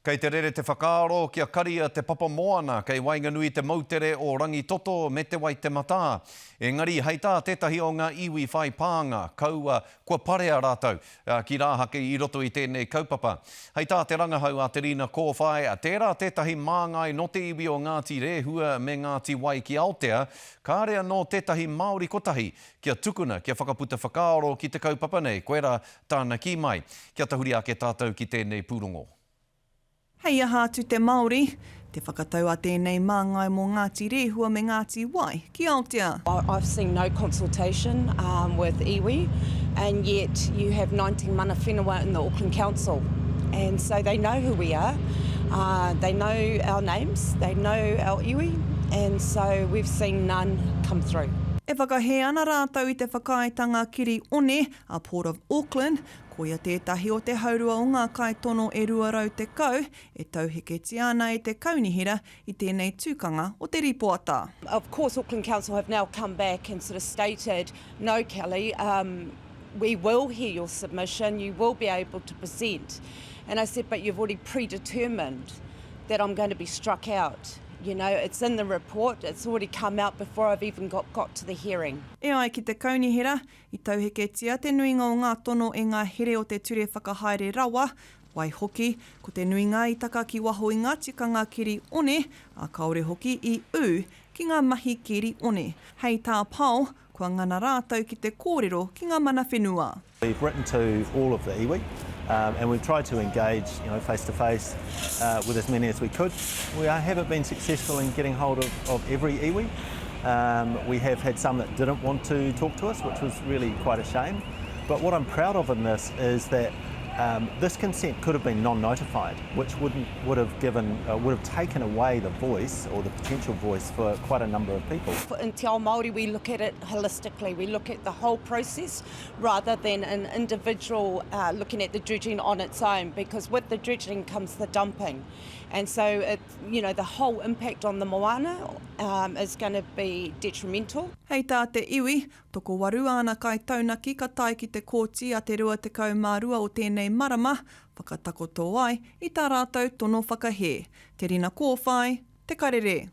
Kei te rere te whakaaro kia karia te papa moana, kei wainganui te mautere o rangi toto me te wai te mata. Engari, hei tā tētahi o ngā iwi whai pānga, kua parea rātou, ki rāhake i roto i tēnei kaupapa. Hei tā te rangahau a te rina kōwhai, a tērā tētahi māngai no te iwi o Ngāti Rehua me Ngāti Wai ki Aotea, kārea no tētahi Māori kotahi, kia tukuna, kia whakaputa whakaaro ki te kaupapa nei, koera tāna ki mai. Kia tahuri ake tātou ki tēnei pūrongo. Hei aha tu te Māori, te whakatau a tēnei māngai mō Ngāti Rehua me Ngāti Wai ki Aotea. I've seen no consultation with iwi, and yet you have 19 mana whenua in the Auckland Council. And so they know who we are, they know our names, they know our iwi, and so we've seen none come through. E whakahe ana rātou i te whakaetanga kiri one a Port of Auckland, koia tētahi o te haurua o ngā kaitono e rua rau te kau, e tauheketi ana i te kaunihira i tēnei tūkanga o te ripoata. Of course, Auckland Council have now come back and sort of stated, no, Kelly, we will hear your submission, you will be able to present. And I said, but you've already predetermined that I'm going to be struck out. You know, it's in the report, it's already come out before I've even got to the hearing. E ai ki te kaunihira, i tauheketia te nuinga o ngā tono e ngā here o te ture whakahaere rawa, wai hoki, ko te nuinga i taka ki waho i ngā tikanga kiri one, a kaore hoki i u ki ngā mahi kiri one. Hei tā pau, kua ngana rātou ki te kōrero ki ngā mana whenua. We've written to all of the iwi, and we've tried to engage, face-to-face with as many as we could. We haven't been successful in getting hold of every iwi. We have had some that didn't want to talk to us, which was really quite a shame. But what I'm proud of in this is that this consent could have been non-notified, which would have taken away the voice or the potential voice for quite a number of people. In Te Ao Māori, we look at it holistically. We look at the whole process rather than an individual looking at the dredging on its own, because with the dredging comes the dumping. And so, the whole impact on the moana is going to be detrimental. Hei tā te iwi, toko waru ana kai taunaki ka tai ki te kōti a te rua te kaumārua o tēnei marama, whakatakoto ai i tā rātou tono whakahe. Te rina kōwhai, te karere.